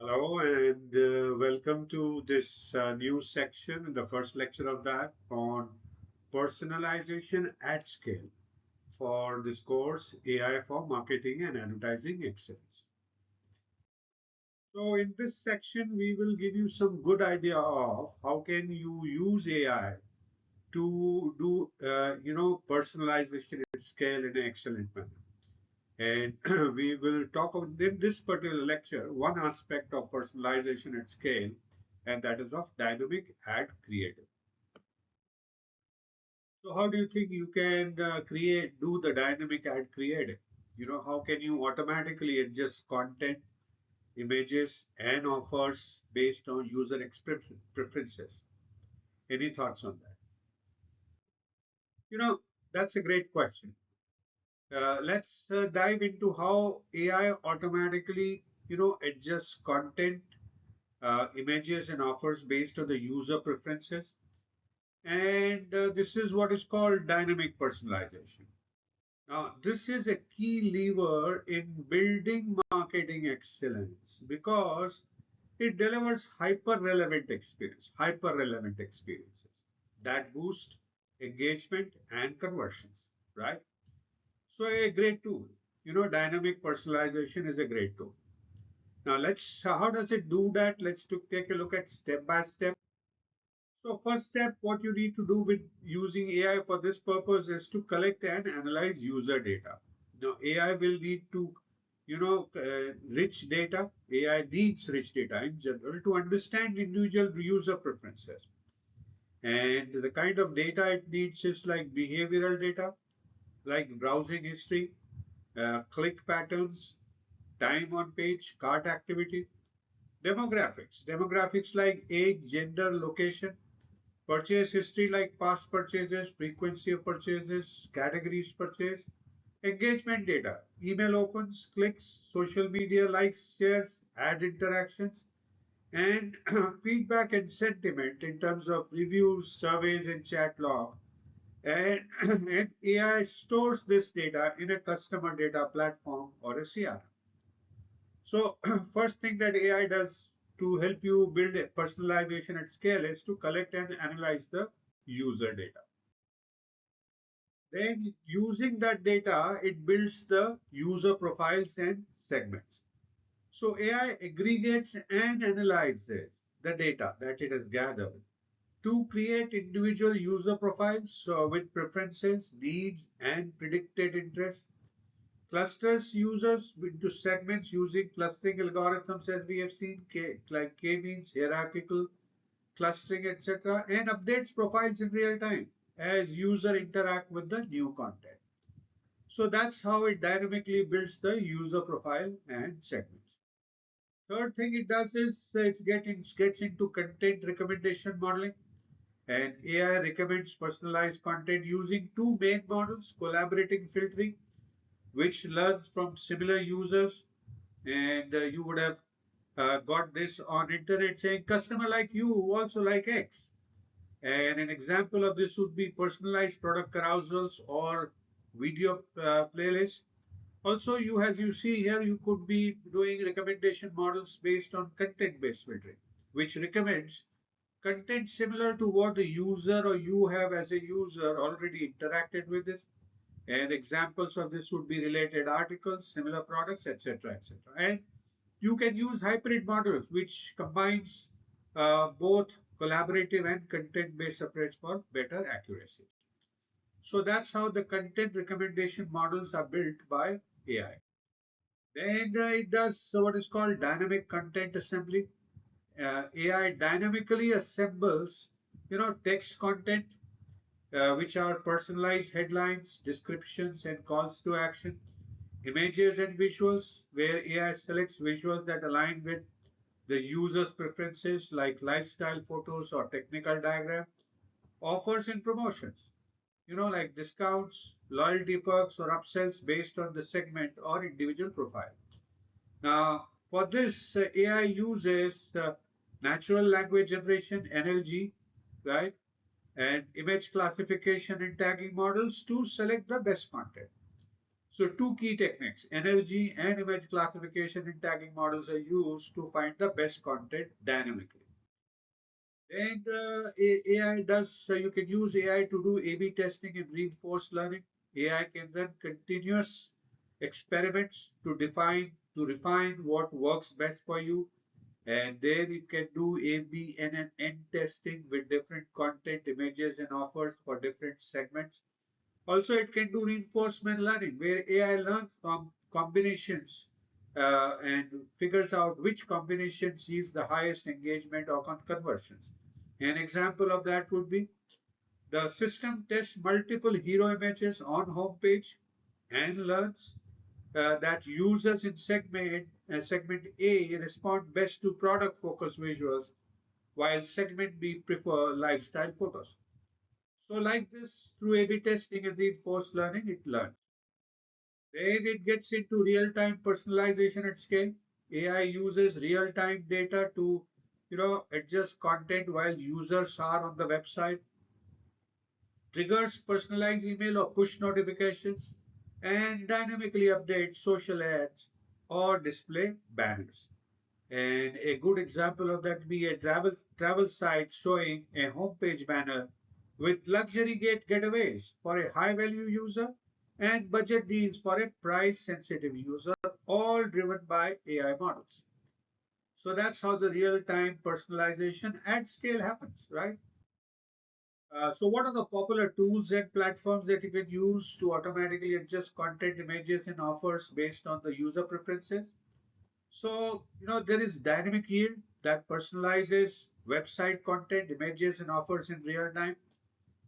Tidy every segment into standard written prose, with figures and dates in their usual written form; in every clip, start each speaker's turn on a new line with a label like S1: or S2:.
S1: Hello and welcome to this new section, the first lecture of that on personalization at scale for this course AI for Marketing and Advertising Excellence. So in this section, we will give you some good idea of how can you use AI to do personalization at scale in an excellent manner. And we will talk about in this particular lecture one aspect of personalization at scale, and that is of dynamic ad creative. So, how do you think you can do the dynamic ad creative? How can you automatically adjust content, images, and offers based on user preferences? Any thoughts on that? You know, that's a great question. Let's dive into how AI automatically, adjusts content, images and offers based on the user preferences. And this is what is called dynamic personalization. Now, this is a key lever in building marketing excellence because it delivers hyper relevant experiences that boost engagement and conversions, right? So, a great tool. Dynamic personalization is a great tool. Now, how does it do that? Take a look at step by step. So first step, what you need to do with using AI for this purpose is to collect and analyze user data. Now AI will need to, rich data. AI needs rich data in general to understand individual user preferences. And the kind of data it needs is like behavioral data, like browsing history, click patterns, time on page, cart activity, demographics like age, gender, location, purchase history like past purchases, frequency of purchases, categories purchased, engagement data, email opens, clicks, social media likes, shares, ad interactions, and feedback and sentiment in terms of reviews, surveys, and chat log. And, and AI stores this data in a customer data platform or a CRM. So, first thing that AI does to help you build a personalization at scale is to collect and analyze the user data. Then, using that data, it builds the user profiles and segments. So, AI aggregates and analyzes the data that it has gathered to create individual user profiles with preferences, needs, and predicted interests. Clusters users into segments using clustering algorithms as we have seen, like k-means, hierarchical clustering, etc., and updates profiles in real time as user interact with the new content. So that's how it dynamically builds the user profile and segments. Third thing it does is gets into content recommendation modeling, and AI recommends personalized content using two main models: collaborating filtering, which learns from similar users, and you would have got this on internet saying customer like you also like X. And an example of this would be personalized product carousels or video playlists. Also, as you see here, you could be doing recommendation models based on content-based filtering, which recommends content similar to what the user or you have as a user already interacted with this. And examples of this would be related articles, similar products, etc., etc. And you can use hybrid models, which combines both collaborative and content-based approach for better accuracy. So that's how the content recommendation models are built by AI. Then it does what is called dynamic content assembly. AI dynamically assembles, text content, which are personalized headlines, descriptions, and calls to action, images and visuals, where AI selects visuals that align with the user's preferences, like lifestyle photos or technical diagram, offers and promotions, like discounts, loyalty perks, or upsells based on the segment or individual profile. Now, for this, AI uses natural language generation, NLG, right, and image classification and tagging models to select the best content. So two key techniques, energy and image classification in tagging models are used to find the best content dynamically. And AI does, so you can use AI to do A/B testing and reinforced learning. AI can run continuous experiments to refine what works best for you. And there it can do A/B and an end testing with different content, images, and offers for different segments. Also, it can do reinforcement learning, where AI learns from combinations and figures out which combination sees the highest engagement or conversions. An example of that would be the system tests multiple hero images on homepage and learns that users in segment A respond best to product focused visuals, while segment B prefer lifestyle photos. So, like this, through A/B testing and reinforced learning, it learns. Then it gets into real-time personalization at scale. AI uses real-time data to, adjust content while users are on the website, triggers personalized email or push notifications, and dynamically updates social ads or display banners. And a good example of that be a travel site showing a homepage banner with luxury getaways for a high value user and budget deals for a price sensitive user, all driven by AI models. So that's how the real time personalization at scale happens, right? So, what are the popular tools and platforms that you can use to automatically adjust content, images, and offers based on the user preferences? So, there is dynamic yield that personalizes website content, images, and offers in real time.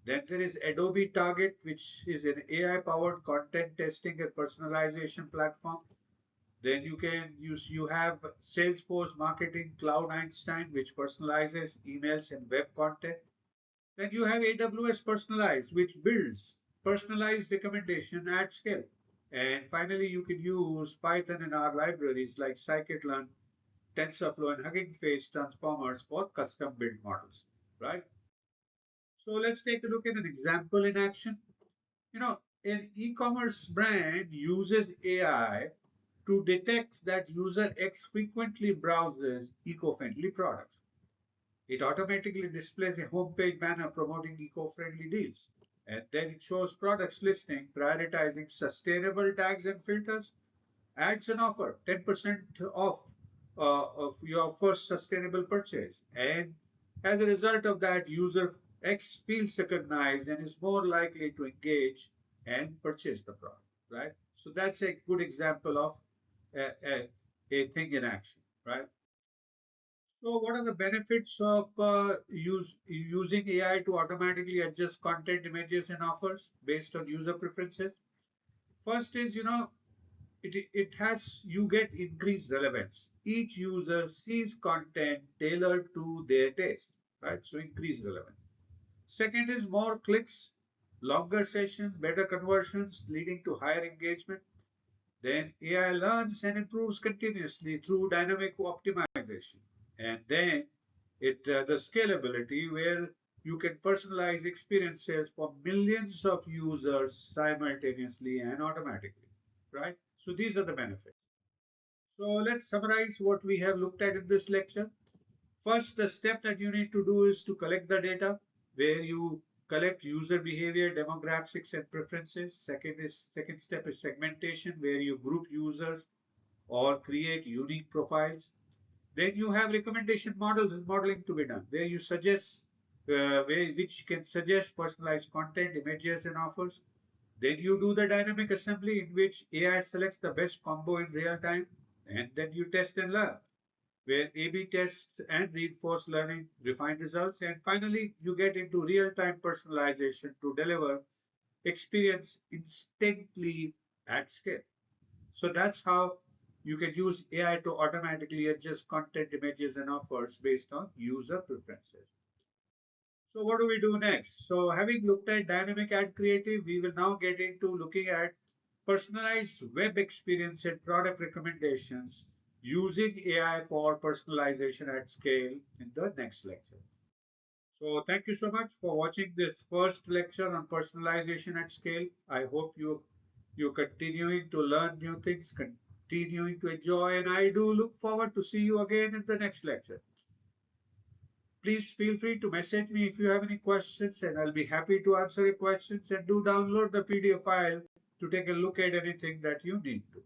S1: Then there is Adobe Target, which is an AI powered content testing and personalization platform. Then you have Salesforce Marketing Cloud Einstein, which personalizes emails and web content. Then you have AWS Personalized, which builds personalized recommendation at scale. And finally, you can use Python and R libraries like scikit-learn, TensorFlow, and Hugging Face transformers for custom built models, right? So let's take a look at an example in action. An e-commerce brand uses AI to detect that user X frequently browses eco-friendly products. It automatically displays a homepage banner promoting eco-friendly deals. And then it shows products listing, prioritizing sustainable tags and filters, adds an offer 10% off of your first sustainable purchase. And as a result of that, user X feels recognized and is more likely to engage and purchase the product, right? So that's a good example of a, a thing in action, right? So, what are the benefits of using AI to automatically adjust content, images, and offers based on user preferences? First is, it has you get increased relevance. Each user sees content tailored to their taste, right? So, increased relevance. Second is more clicks, longer sessions, better conversions, leading to higher engagement. Then AI learns and improves continuously through dynamic optimization. And then the scalability where you can personalize experiences for millions of users simultaneously and automatically, right? So these are the benefits. So let's summarize what we have looked at in this lecture. First, the step that you need to do is to collect the data where you collect user behavior, demographics, and preferences. Second step is segmentation where you group users or create unique profiles. Then you have recommendation models and modeling to be done where you suggest which can suggest personalized content, images, and offers. Then you do the dynamic assembly in which AI selects the best combo in real time, and then you test and learn where A/B tests and reinforced learning refine results. And finally, you get into real-time personalization to deliver experience instantly at scale. So that's how you can use AI to automatically adjust content, images, and offers based on user preferences. So what do we do next? So having looked at dynamic ad creative, we will now get into looking at personalized web experience and product recommendations using AI for personalization at scale in the next lecture. So thank you so much for watching this first lecture on personalization at scale. I hope you You're continuing to learn new things, continuing to enjoy, and I do look forward to see you again in the next lecture. Please feel free to message me if you have any questions, and I'll be happy to answer your questions. And do download the PDF file to take a look at anything that you need to.